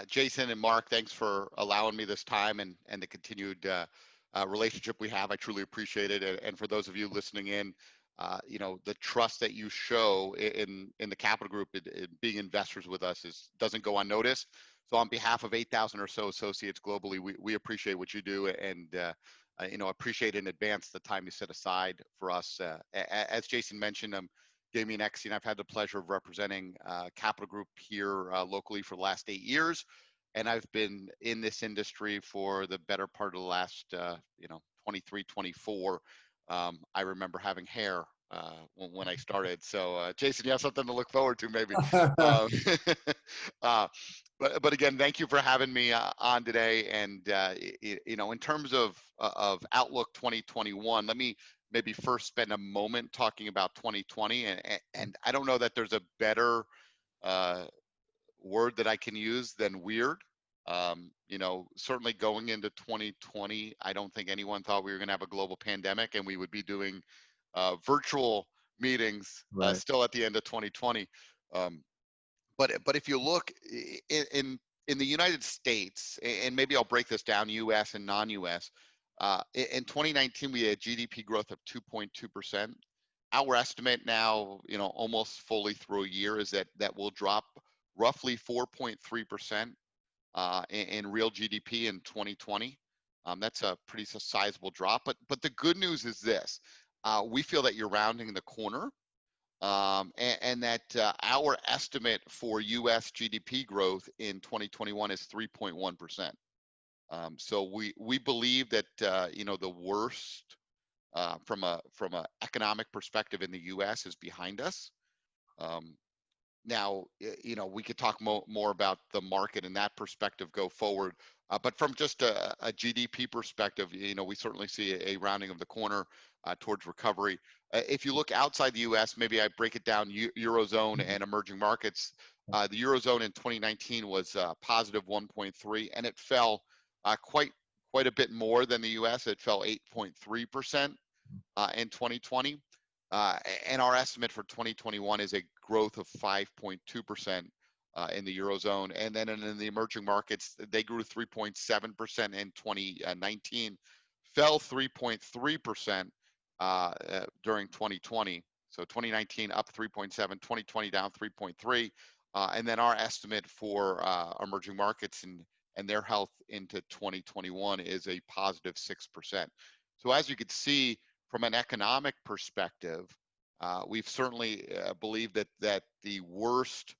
Jason and Mark, thanks for allowing me this time and the continued relationship we have. I truly appreciate it. And for those of you listening in, the trust that you show in the Capital Group in being investors with us doesn't go unnoticed. So on behalf of 8,000 or so associates globally, we appreciate what you do and appreciate in advance the time you set aside for us. As Jason mentioned, I'm Damian Eckstein. I've had the pleasure of representing Capital Group here locally for the last 8 years, and I've been in this industry for the better part of the last 23, 24. I remember having hair when I started. So Jason, you have something to look forward to maybe. Um, but again, thank you for having me on today. And in terms of Outlook 2021, let me maybe first spend a moment talking about 2020. And I don't know that there's a better word that I can use than weird. Certainly going into 2020, I don't think anyone thought we were going to have a global pandemic and we would be doing virtual meetings Right. still at the end of 2020. But if you look in the United States, and maybe I'll break this down, U.S. and non-U.S. In 2019, we had GDP growth of 2.2%. Our estimate now, almost fully through a year, is that will drop roughly 4.3% in real GDP in 2020. That's a pretty sizable drop. But the good news is this: we feel that you're rounding the corner. And that our estimate for U.S. GDP growth in 2021 is 3.1%. So we believe that the worst from a economic perspective in the U.S. is behind us. Now, we could talk more about the market and that perspective go forward. But from just a GDP perspective, we certainly see a rounding of the corner towards recovery. If you look outside the U.S., maybe I break it down, Eurozone and emerging markets. The Eurozone in 2019 was positive 1.3, and it fell quite a bit more than the U.S. It fell 8.3% in 2020. And our estimate for 2021 is a growth of 5.2% in the Eurozone. And then in the emerging markets, they grew 3.7% in 2019, fell 3.3% during 2020. So 2019 up 3.7, 2020 down 3.3. And then our estimate for emerging markets and their health into 2021 is a positive 6%. So as you could see, from an economic perspective, we've certainly believed that the worst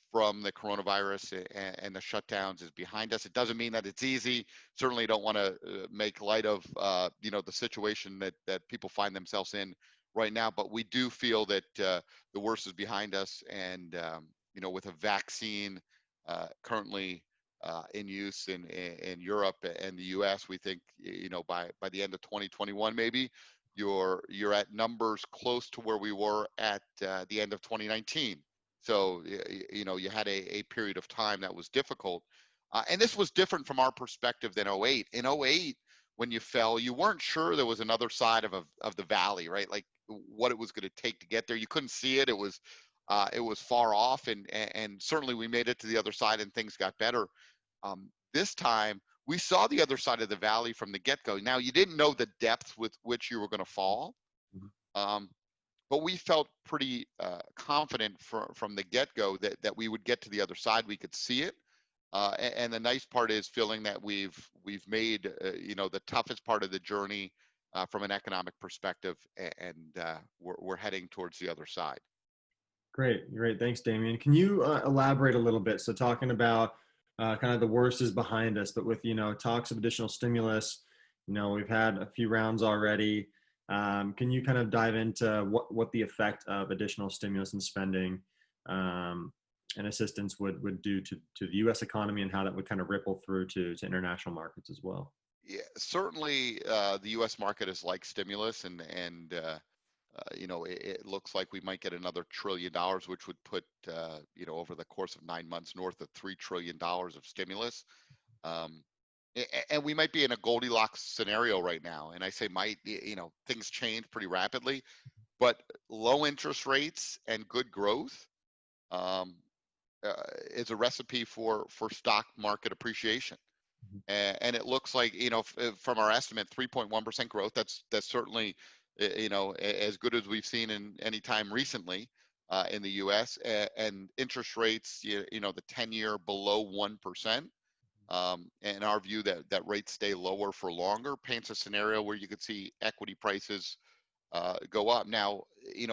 from the coronavirus and the shutdowns is behind us. It doesn't mean that it's easy. Certainly don't want to make light of the situation that people find themselves in right now, but we do feel that the worst is behind us. And with a vaccine currently in use in Europe and the US, we think by the end of 2021 maybe you're at numbers close to where we were at the end of 2019. So you had a period of time that was difficult, and this was different from our perspective than '08. In '08, when you fell, you weren't sure there was another side of the valley, right? Like what it was going to take to get there. You couldn't see it. It was far off, and certainly we made it to the other side and things got better. This time we saw the other side of the valley from the get-go. Now, you didn't know the depth with which you were going to fall, but we felt pretty confident from the get-go that we would get to the other side. We could see it, and the nice part is feeling that we've made the toughest part of the journey from an economic perspective, and we're heading towards the other side. Great. Thanks, Damian. Can you elaborate a little bit? So talking about kind of the worst is behind us, but with, talks of additional stimulus, we've had a few rounds already. Can you kind of dive into what the effect of additional stimulus and spending and assistance would do to the U.S. economy, and how that would kind of ripple through to international markets as well? Yeah, certainly the U.S. market is like stimulus, and it looks like we might get another $1 trillion, which would put, over the course of 9 months, north of $3 trillion of stimulus. And we might be in a Goldilocks scenario right now. And I say might, things change pretty rapidly, but low interest rates and good growth is a recipe for stock market appreciation. Mhm. And it looks like, from our estimate, 3.1% growth. That's certainly, as good as we've seen in any time recently in the U.S. And interest rates, the 10-year below 1%. And our view that rates stay lower for longer paints a scenario where you could see equity prices go up. Now,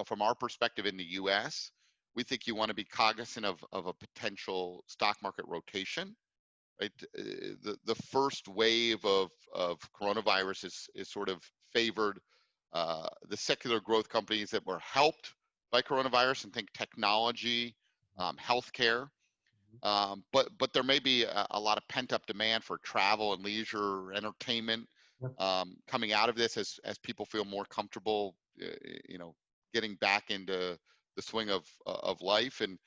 from our perspective in the U.S., we think you want to be cognizant of a potential stock market rotation. Right, the first wave of coronavirus is sort of favored the secular growth companies that were helped by coronavirus, and think technology, healthcare. But there may be a lot of pent up demand for travel and leisure, entertainment, Yep. coming out of this as people feel more comfortable, you know, getting back into the swing of life. And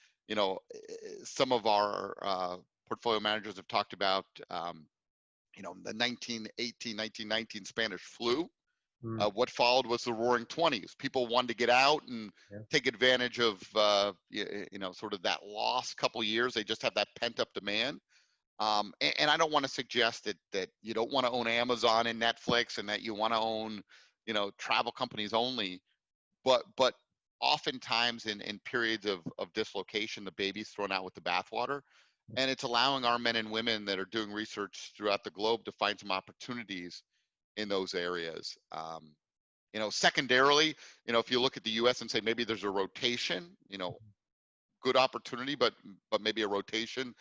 some of our portfolio managers have talked about, the 1918, 1919 Spanish flu. Mm, What followed was the Roaring Twenties. People wanted to get out and yeah. take advantage of, sort of that lost couple years. They just have that pent up demand. And I don't want to suggest that you don't want to own Amazon and Netflix, and that you want to own, travel companies only. But oftentimes in periods of dislocation, the baby's thrown out with the bathwater, and it's allowing our men and women that are doing research throughout the globe to find some opportunities in those areas. Secondarily, if you look at the U.S. and say maybe there's a rotation, good opportunity, but maybe a rotation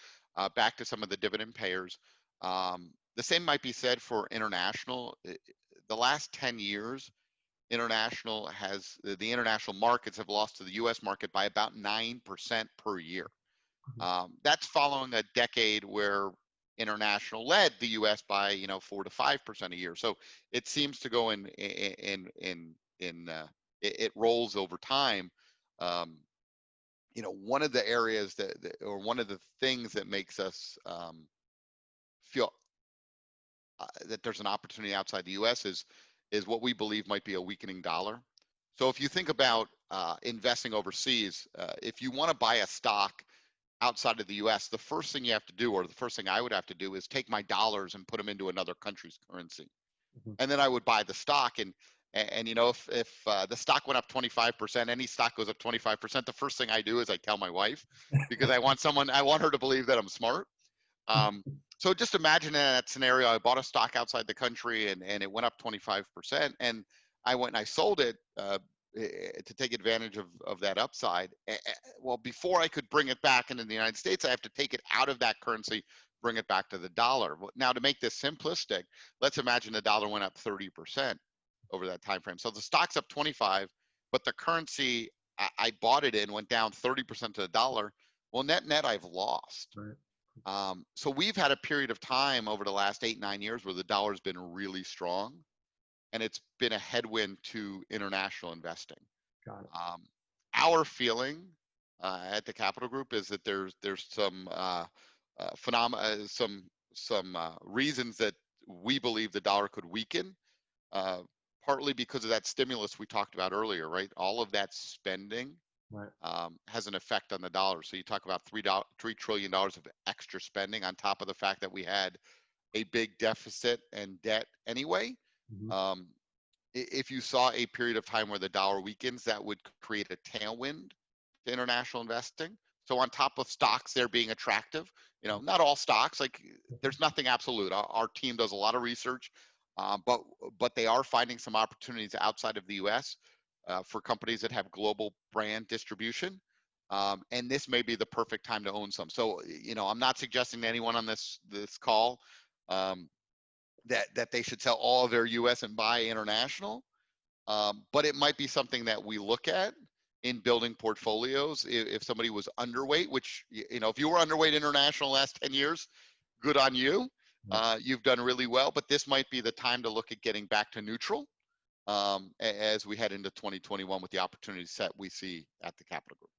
back to some of the dividend payers. The same might be said for international. The last 10 years, the international markets have lost to the U.S. market by about 9% per year. Mhm. That's following a decade where international led the U.S. by 4 to 5% a year. So it seems to go it rolls over time. Um, one of the areas or one of the things that makes us feel that there's an opportunity outside the U.S. is what we believe might be a weakening dollar. So if you think about investing overseas, if you want to buy a stock outside of the U.S., the first thing you have to do, or the first thing I would have to do, is take my dollars and put them into another country's currency, Mhm. and then I would buy the stock. And if the stock went up 25%, any stock goes up 25%, the first thing I do is I tell my wife, because I want her to believe that I'm smart. Um, so just imagine in that scenario, I bought a stock outside the country, and it went up 25%, and I went and I sold it to take advantage of that upside. Well, before I could bring it back into the United States, I have to take it out of that currency, bring it back to the dollar. Now, to make this simplistic, let's imagine the dollar went up 30% over that time frame. So the stock's up 25, but the currency I bought it in went down 30% to the dollar. Well, net I've lost. Right. So we've had a period of time over the last 8, 9 years where the dollar's been really strong, and it's been a headwind to international investing. Got it. Um, our feeling at the Capital Group is that there's some phenomena, some reasons that we believe the dollar could weaken, uh, partly because of that stimulus we talked about earlier, right? All of that spending Right. has an effect on the dollar. So you talk about $3 trillion of extra spending on top of the fact that we had a big deficit and debt anyway. Mhm. Um, if you saw a period of time where the dollar weakens, that would create a tailwind to international investing. So on top of stocks there being attractive, not all stocks, like there's nothing absolute. Our team does a lot of research, but they are finding some opportunities outside of the U.S. For companies that have global brand distribution. And this may be the perfect time to own some. So, I'm not suggesting to anyone on this call um, that they should sell all of their U.S. and buy international. But it might be something that we look at in building portfolios. If somebody was underweight, which, if you were underweight international the last 10 years, good on you. Right. You've done really well, but this might be the time to look at getting back to neutral as we head into 2021 with the opportunity set we see at the Capital Group.